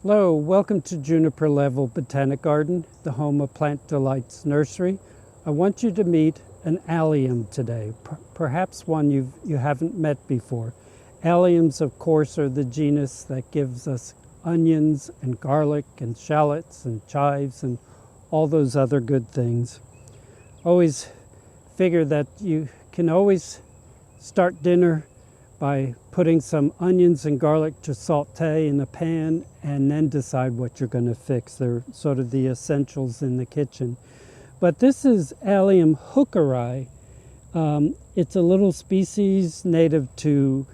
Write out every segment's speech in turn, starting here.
Hello, welcome to Juniper Level Botanic Garden, the home of Plant Delights Nursery. I want you to meet an allium today, perhaps one you haven't met before. Alliums, of course, are the genus that gives us onions and garlic and shallots and chives and all those other good things. Always figure that you can always start dinner by putting some onions and garlic to saute in a pan and then decide what you're going to fix. They're sort of the essentials in the kitchen. But this is Allium hookeri. It's a little species native to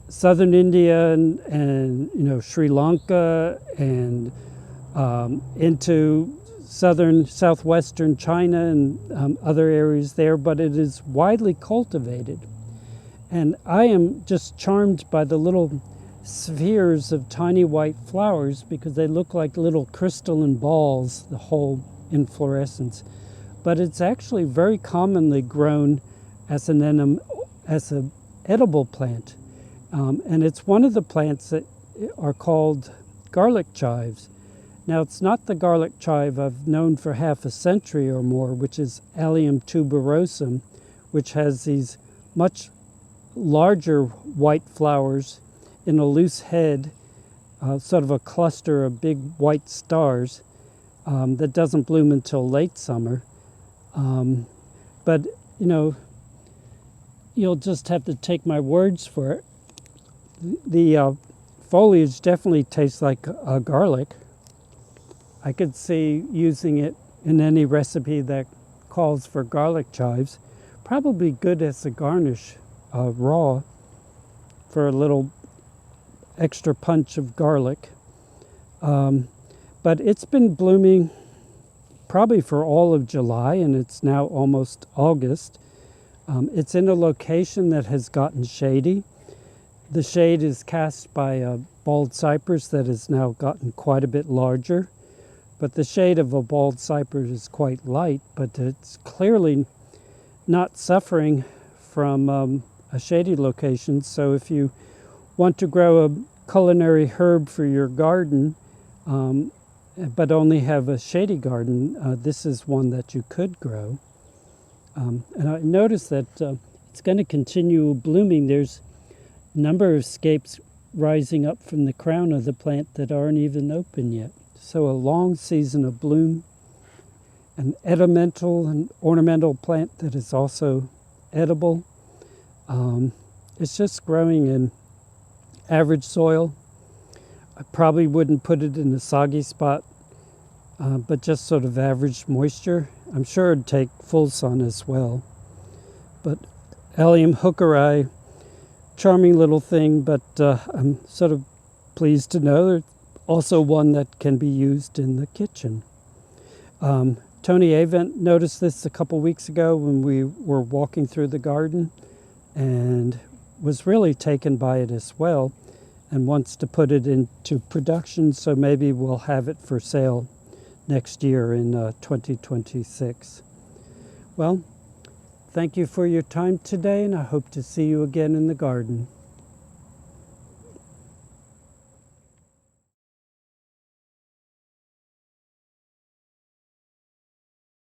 southern India and Sri Lanka and into southwestern China and other areas there, but it is widely cultivated. And I am just charmed by the little spheres of tiny white flowers because they look like little crystalline balls, the whole inflorescence. But it's actually very commonly grown as an edible plant. And it's one of the plants that are called garlic chives. Now, it's not the garlic chive I've known for half a century or more, which is Allium tuberosum, which has these much larger white flowers in a loose head, sort of a cluster of big white stars that doesn't bloom until late summer. But, you'll just have to take my words for it. The foliage definitely tastes like garlic. I could see using it in any recipe that calls for garlic chives. Probably good as a garnish. Raw for a little extra punch of garlic. But it's been blooming probably for all of July, and it's now almost August. It's in a location that has gotten shady. The shade is cast by a bald cypress that has now gotten quite a bit larger. But the shade of a bald cypress is quite light, but it's clearly not suffering from a shady location. So if you want to grow a culinary herb for your garden, but only have a shady garden, this is one that you could grow. And I noticed that it's going to continue blooming. There's a number of scapes rising up from the crown of the plant that aren't even open yet. So a long season of bloom, an edimental and ornamental plant that is also edible. It's just growing in average soil. I probably wouldn't put it in a soggy spot, but just sort of average moisture. I'm sure it'd take full sun as well. But Allium hookeri, charming little thing, but I'm sort of pleased to know there's also one that can be used in the kitchen. Tony Avent noticed this a couple weeks ago when we were walking through the garden and was really taken by it as well and wants to put it into production, so maybe we'll have it for sale next year in 2026. Well, thank you for your time today, and I hope to see you again in the garden.